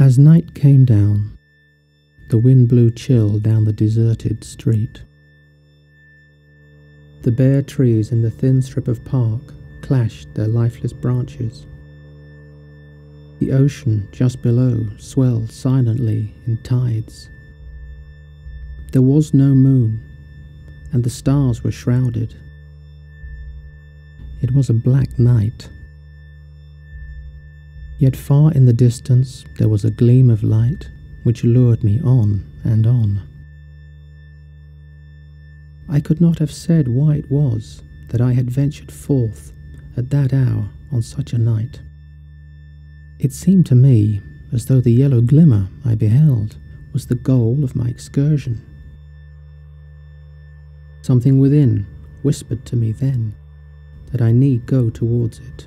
As night came down, the wind blew chill down the deserted street. The bare trees in the thin strip of park clashed their lifeless branches. The ocean just below swelled silently in tides. There was no moon, and the stars were shrouded. It was a black night. Yet far in the distance there was a gleam of light which lured me on and on. I could not have said why it was that I had ventured forth at that hour on such a night. It seemed to me as though the yellow glimmer I beheld was the goal of my excursion. Something within whispered to me then that I need go towards it.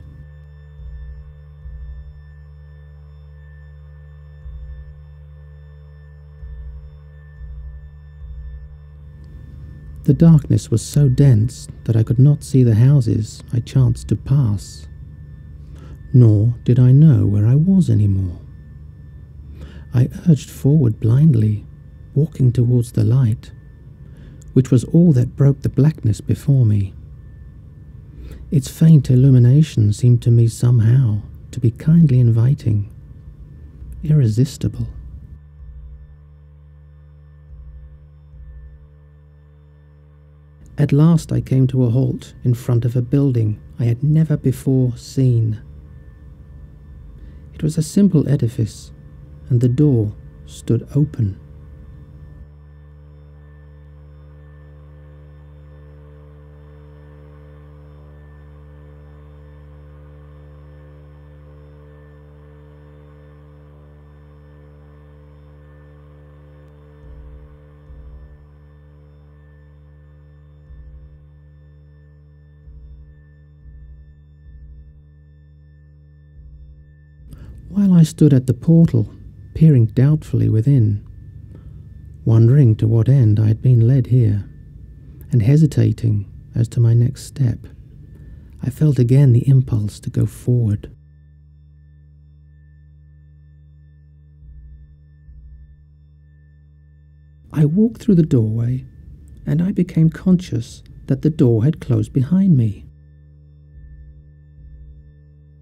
The darkness was so dense that I could not see the houses I chanced to pass, nor did I know where I was anymore. I urged forward blindly, walking towards the light, which was all that broke the blackness before me. Its faint illumination seemed to me somehow to be kindly inviting, irresistible. At last I came to a halt in front of a building I had never before seen. It was a simple edifice, and the door stood open. While I stood at the portal, peering doubtfully within, wondering to what end I had been led here, and hesitating as to my next step, I felt again the impulse to go forward. I walked through the doorway, and I became conscious that the door had closed behind me.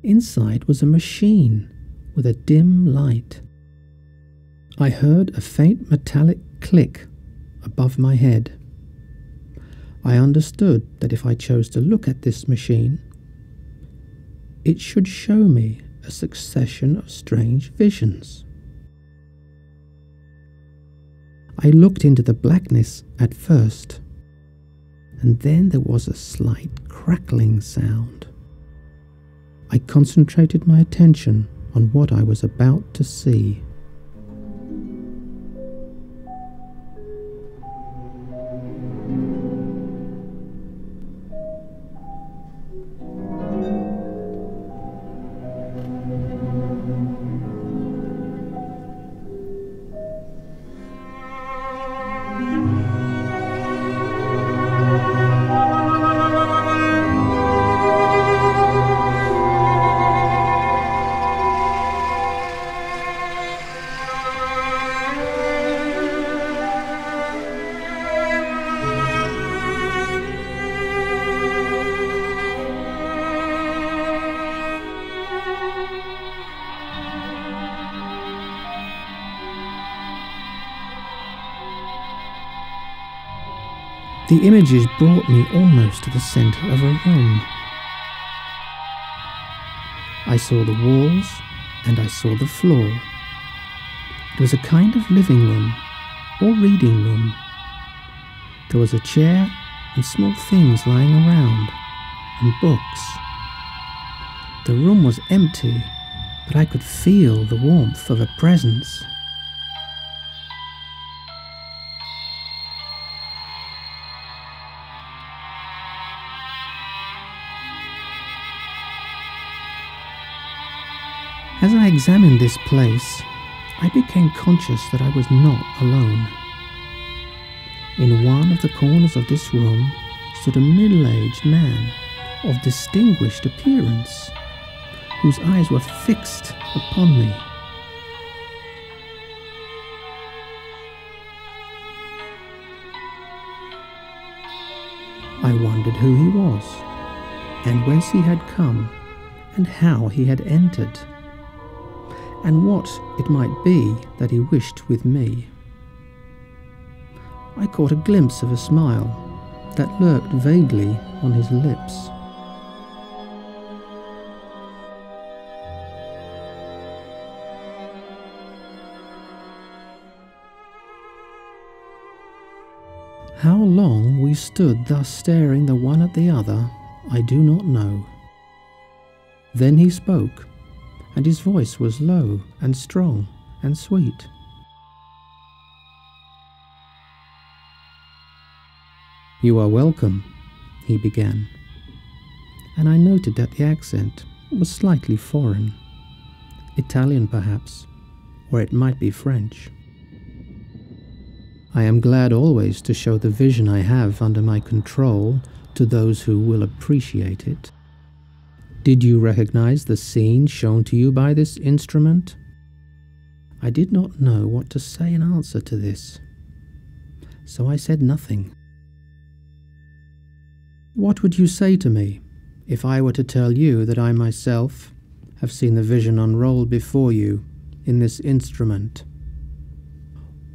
Inside was a machine with a dim light. I heard a faint metallic click above my head. I understood that if I chose to look at this machine, it should show me a succession of strange visions. I looked into the blackness at first, and then there was a slight crackling sound. I concentrated my attention on what I was about to see. The images brought me almost to the centre of a room. I saw the walls and I saw the floor. It was a kind of living room or reading room. There was a chair and small things lying around, and books. The room was empty, but I could feel the warmth of a presence. As I examined this place, I became conscious that I was not alone. In one of the corners of this room stood a middle-aged man of distinguished appearance, whose eyes were fixed upon me. I wondered who he was, and whence he had come, and how he had entered, and what it might be that he wished with me. I caught a glimpse of a smile that lurked vaguely on his lips. How long we stood thus staring the one at the other, I do not know. Then he spoke, and his voice was low and strong and sweet. "You are welcome," he began, and I noted that the accent was slightly foreign, Italian perhaps, or it might be French. "I am glad always to show the vision I have under my control to those who will appreciate it. Did you recognize the scene shown to you by this instrument?" I did not know what to say in answer to this, so I said nothing. "What would you say to me if I were to tell you that I myself have seen the vision unrolled before you in this instrument?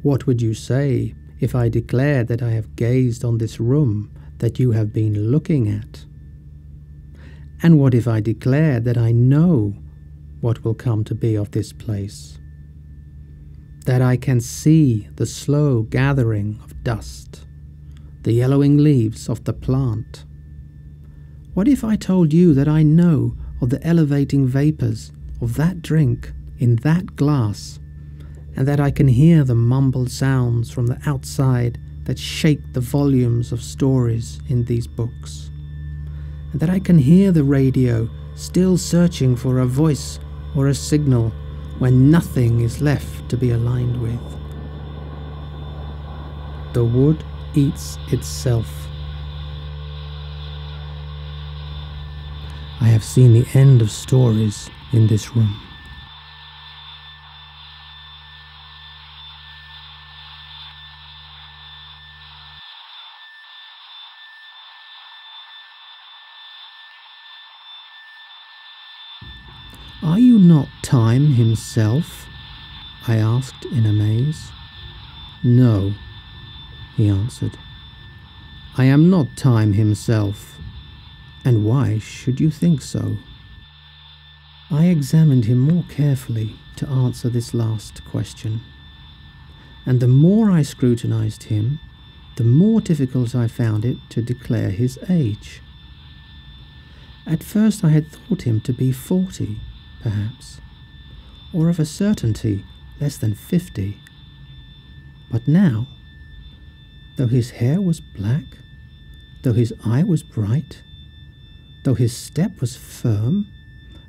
What would you say if I declared that I have gazed on this room that you have been looking at? And what if I declared that I know what will come to be of this place? That I can see the slow gathering of dust, the yellowing leaves of the plant? What if I told you that I know of the elevating vapors of that drink in that glass, and that I can hear the mumbled sounds from the outside that shake the volumes of stories in these books, and that I can hear the radio still searching for a voice or a signal when nothing is left to be aligned with? The wood eats itself. I have seen the end of stories in this room. "Are you not Time himself?" I asked in amaze. "No," he answered. "I am not Time himself. And why should you think so?" I examined him more carefully to answer this last question, and the more I scrutinized him, the more difficult I found it to declare his age. At first I had thought him to be 40, perhaps, or of a certainty less than 50. But now, though his hair was black, though his eye was bright, though his step was firm,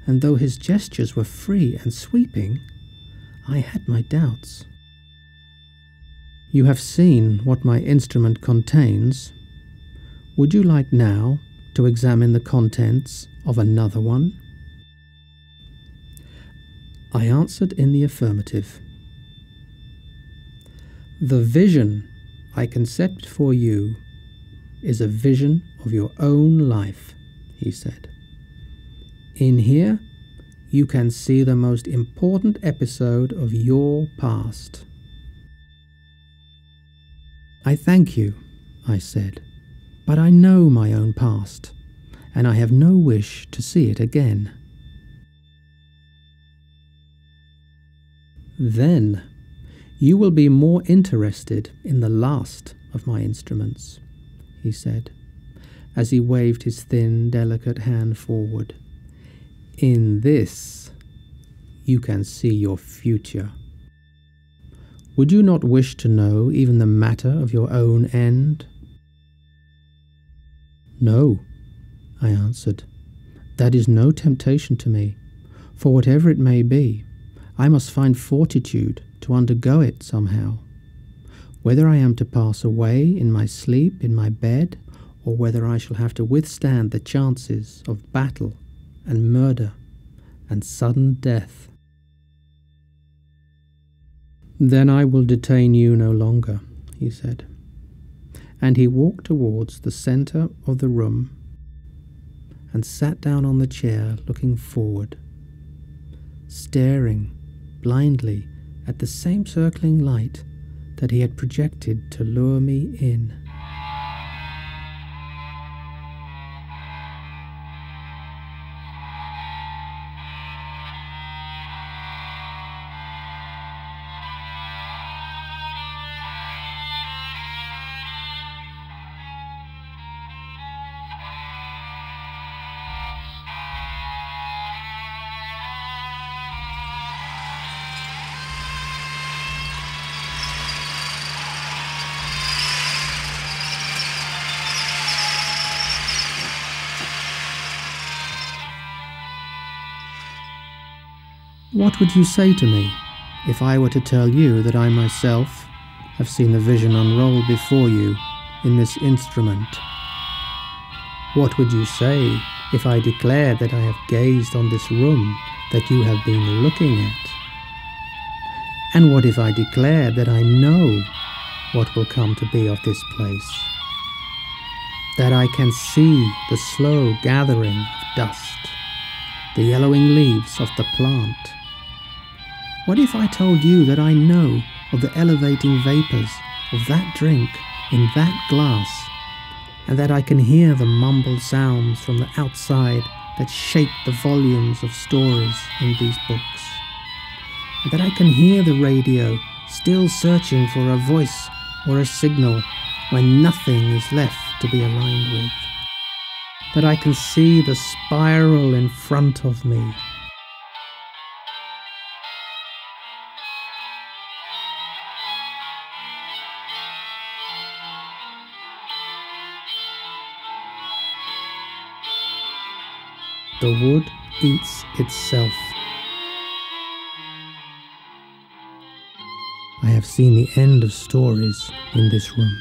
and though his gestures were free and sweeping, I had my doubts. "You have seen what my instrument contains. Would you like now to examine the contents of another one?" I answered in the affirmative. "The vision I concept for you is a vision of your own life," he said. "In here, you can see the most important episode of your past." "I thank you," I said, "but I know my own past, and I have no wish to see it again." "Then you will be more interested in the last of my instruments," he said, as he waved his thin, delicate hand forward. "In this, you can see your future. Would you not wish to know even the matter of your own end?" "No," I answered. "That is no temptation to me, for whatever it may be, I must find fortitude to undergo it somehow. Whether I am to pass away in my sleep in my bed, or whether I shall have to withstand the chances of battle and murder and sudden death." "Then I will detain you no longer," he said. and he walked towards the center of the room and sat down on the chair, looking forward, staring blindly at the same circling light that he had projected to lure me in. What would you say to me if I were to tell you that I myself have seen the vision unroll before you in this instrument? What would you say if I declared that I have gazed on this room that you have been looking at? And what if I declared that I know what will come to be of this place? That I can see the slow gathering of dust, the yellowing leaves of the plant? What if I told you that I know of the elevating vapors of that drink in that glass, and that I can hear the mumbled sounds from the outside that shape the volumes of stories in these books, and that I can hear the radio still searching for a voice or a signal when nothing is left to be aligned with, that I can see the spiral in front of me, the wood eats itself. I have seen the end of stories in this room.